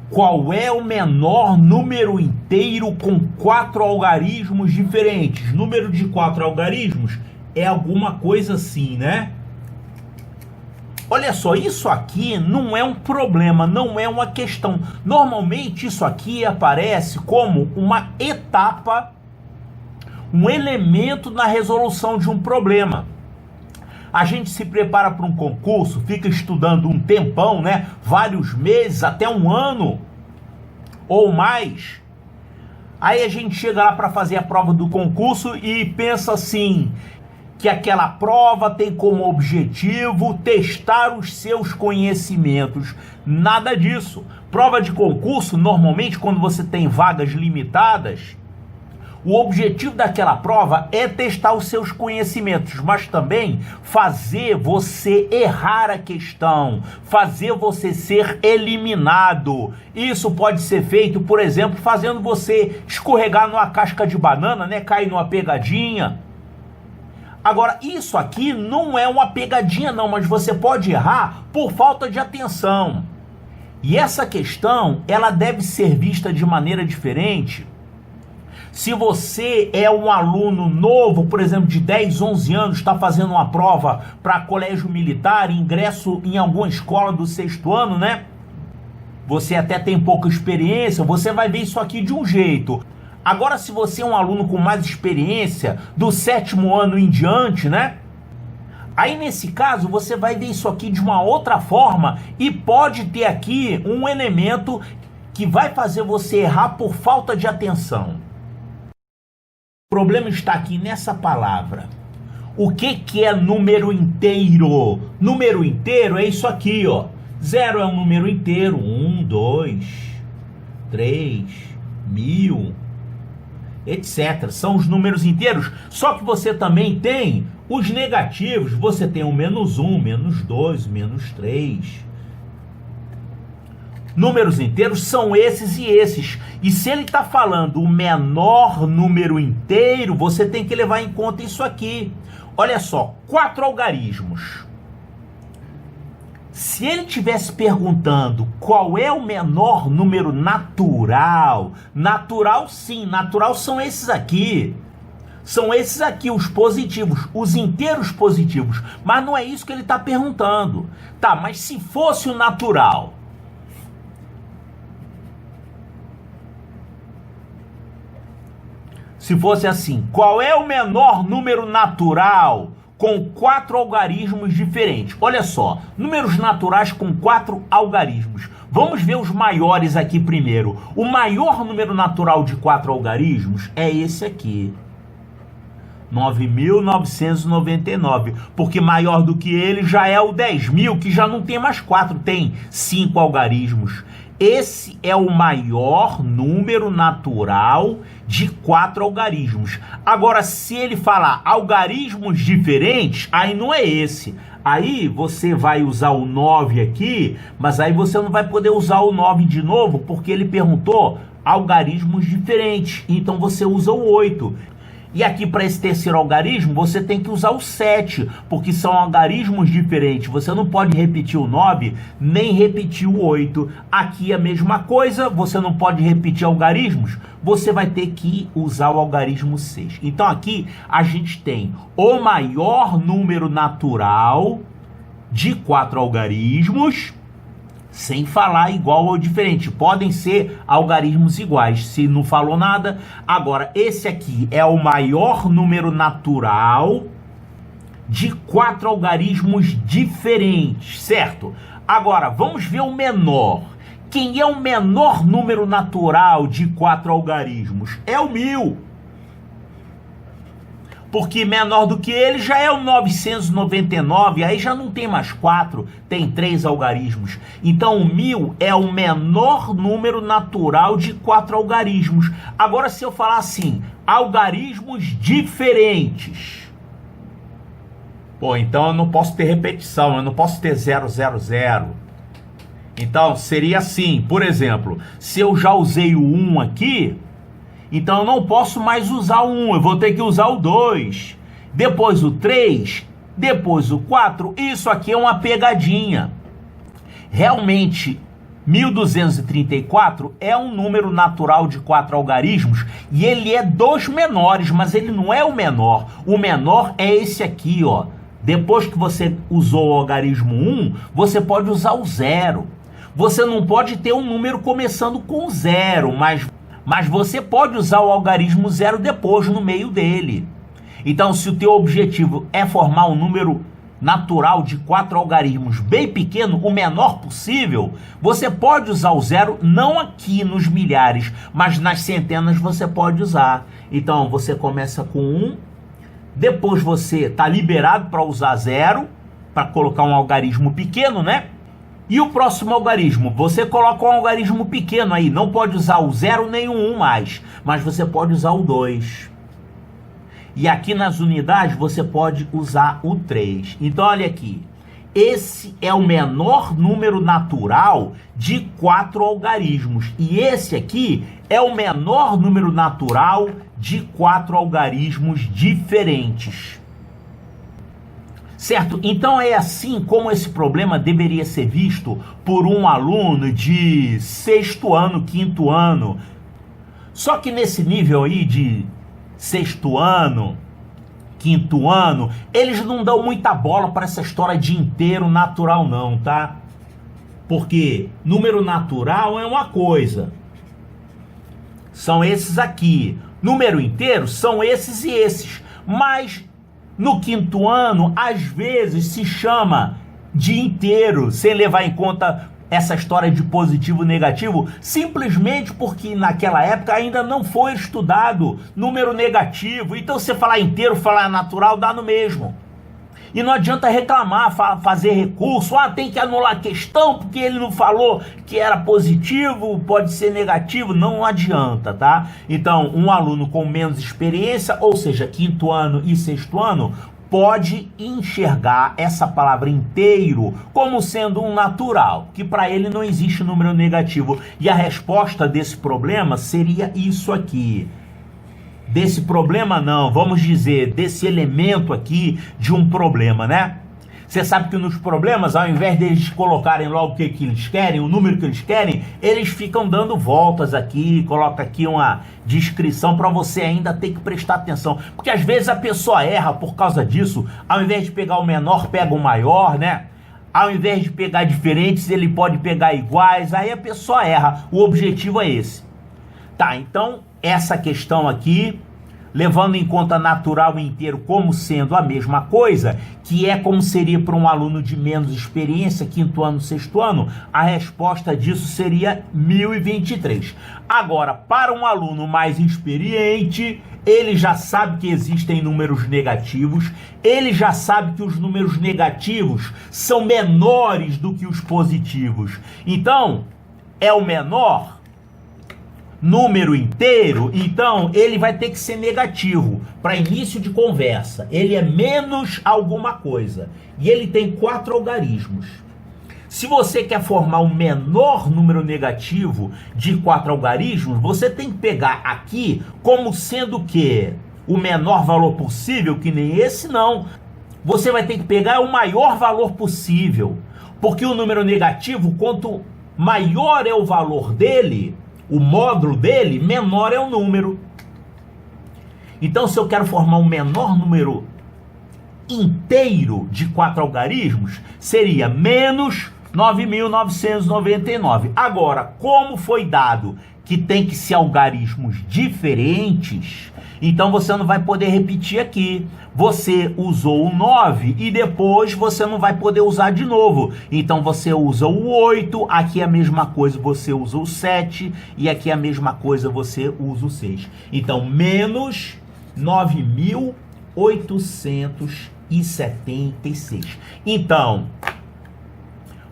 Qual é o menor número inteiro com 4 algarismos diferentes? Número de 4 algarismos é alguma coisa assim, né? Olha só, isso aqui não é um problema, não é uma questão. Normalmente isso aqui aparece como uma etapa, um elemento na resolução de um problema. A gente se prepara para um concurso, fica estudando um tempão, né? Vários meses, até um ano ou mais. Aí a gente chega lá para fazer a prova do concurso e pensa assim, que aquela prova tem como objetivo testar os seus conhecimentos. Nada disso. Prova de concurso, normalmente, quando você tem vagas limitadas, o objetivo daquela prova é testar os seus conhecimentos, mas também fazer você errar a questão, fazer você ser eliminado. Isso pode ser feito, por exemplo, fazendo você escorregar numa casca de banana, né? Cair numa pegadinha. Agora, isso aqui não é uma pegadinha não, mas você pode errar por falta de atenção. E essa questão, ela deve ser vista de maneira diferente. Se você é um aluno novo, por exemplo, de 10, 11 anos, está fazendo uma prova para colégio militar, ingresso em alguma escola do 6º ano, né? Você até tem pouca experiência, você vai ver isso aqui de um jeito. Agora, se você é um aluno com mais experiência, do 7º ano em diante, né? Aí, nesse caso, você vai ver isso aqui de uma outra forma e pode ter aqui um elemento que vai fazer você errar por falta de atenção. O problema está aqui nessa palavra. O que é número inteiro? Número inteiro é isso aqui, ó. 0 é um número inteiro. 1, 2, 3, 1000, etc. São os números inteiros. Só que você também tem os negativos. Você tem o -1, -2, -3. Números inteiros são esses e esses. E se ele está falando o menor número inteiro, você tem que levar em conta isso aqui. Olha só, 4 algarismos. Se ele estivesse perguntando qual é o menor número natural, natural sim, natural são esses aqui. São esses aqui, os positivos, os inteiros positivos. Mas não é isso que ele está perguntando. Tá, mas se fosse o natural... Se fosse assim, qual é o menor número natural com 4 algarismos diferentes? Olha só, números naturais com 4 algarismos. Vamos ver os maiores aqui primeiro. O maior número natural de 4 algarismos é esse aqui. 9.999, porque maior do que ele já é o 10.000, que já não tem mais 4, tem 5 algarismos. Esse é o maior número natural de 4 algarismos. Agora, se ele falar algarismos diferentes, aí não é esse. Aí você vai usar o 9 aqui, mas aí você não vai poder usar o 9 de novo, porque ele perguntou algarismos diferentes. Então você usa o 8. E aqui para esse terceiro algarismo, você tem que usar o 7, porque são algarismos diferentes. Você não pode repetir o 9, nem repetir o 8. Aqui a mesma coisa, você não pode repetir algarismos, você vai ter que usar o algarismo 6. Então aqui a gente tem o maior número natural de 4 algarismos, sem falar igual ou diferente. Podem ser algarismos iguais, se não falou nada. Agora, esse aqui é o maior número natural de 4 algarismos diferentes, certo? Agora, vamos ver o menor. Quem é o menor número natural de 4 algarismos? É o 1000. Porque menor do que ele já é o 999, aí já não tem mais 4, tem 3 algarismos. Então o 1000 é o menor número natural de 4 algarismos. Agora, se eu falar assim, algarismos diferentes, pô, então eu não posso ter repetição, eu não posso ter 000. Então seria assim, por exemplo, se eu já usei o 1 aqui, então eu não posso mais usar o 1, eu vou ter que usar o 2, depois o 3, depois o 4. Isso aqui é uma pegadinha. Realmente, 1.234 é um número natural de 4 algarismos e ele é dos menores, mas ele não é o menor. O menor é esse aqui, ó. Depois que você usou o algarismo 1, você pode usar o 0. Você não pode ter um número começando com 0, mas você pode usar o algarismo 0 depois, no meio dele. Então, se o teu objetivo é formar um número natural de 4 algarismos bem pequeno, o menor possível, você pode usar o 0, não aqui nos milhares, mas nas centenas você pode usar. Então, você começa com 1, depois você está liberado para usar 0, para colocar um algarismo pequeno, né? E o próximo algarismo, você coloca um algarismo pequeno aí, não pode usar o 0 nem o 1 mais, mas você pode usar o 2. E aqui nas unidades você pode usar o 3. Então olha aqui, esse é o menor número natural de 4 algarismos. E esse aqui é o menor número natural de 4 algarismos diferentes. Certo? Então é assim como esse problema deveria ser visto por um aluno de 6º ano, 5º ano. Só que nesse nível aí de 6º ano, 5º ano, eles não dão muita bola para essa história de inteiro natural não, tá? Porque número natural é uma coisa. São esses aqui. Número inteiro são esses e esses. Mas no 5º ano, às vezes se chama de inteiro, sem levar em conta essa história de positivo e negativo, simplesmente porque naquela época ainda não foi estudado número negativo. Então você falar inteiro, falar natural, dá no mesmo. E não adianta reclamar, fazer recurso, tem que anular a questão porque ele não falou que era positivo, pode ser negativo, não adianta, tá? Então, um aluno com menos experiência, ou seja, 5º ano e 6º ano, pode enxergar essa palavra inteiro como sendo um natural, que para ele não existe número negativo. E a resposta desse problema seria isso aqui. Desse problema não, vamos dizer, desse elemento aqui de um problema, né? Você sabe que nos problemas, ao invés deles colocarem logo o que eles querem, o número que eles querem, eles ficam dando voltas aqui, coloca aqui uma descrição para você ainda ter que prestar atenção. Porque às vezes a pessoa erra por causa disso, ao invés de pegar o menor, pega o maior, né? Ao invés de pegar diferentes, ele pode pegar iguais, aí a pessoa erra. O objetivo é esse. Tá, então essa questão aqui, levando em conta natural e inteiro como sendo a mesma coisa, que é como seria para um aluno de menos experiência, 5º ano, 6º ano, a resposta disso seria 1023. Agora, para um aluno mais experiente, ele já sabe que existem números negativos, ele já sabe que os números negativos são menores do que os positivos. Então, é o menor número inteiro, então ele vai ter que ser negativo para início de conversa. Ele é menos alguma coisa e ele tem 4 algarismos. Se você quer formar o menor número negativo de 4 algarismos, você tem que pegar aqui como sendo o quê? O menor valor possível, que nem esse não. Você vai ter que pegar o maior valor possível, porque o número negativo, quanto maior é o valor dele, o módulo dele, menor é o número. Então, se eu quero formar um menor número inteiro de 4 algarismos, seria menos 9.999. Agora, como foi dado que tem que ser algarismos diferentes, então você não vai poder repetir aqui. Você usou o 9 e depois você não vai poder usar de novo. Então você usa o 8, aqui é a mesma coisa, você usa o 7 e aqui é a mesma coisa, você usa o 6. Então, menos 9.876. Então,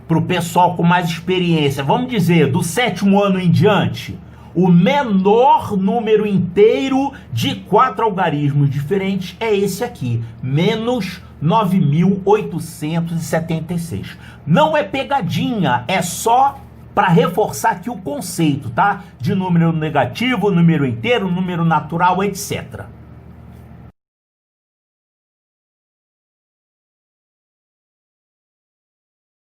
para o pessoal com mais experiência, vamos dizer, do 7º ano em diante, o menor número inteiro de 4 algarismos diferentes é esse aqui, menos 9.876. Não é pegadinha, é só para reforçar aqui o conceito, tá? De número negativo, número inteiro, número natural, etc.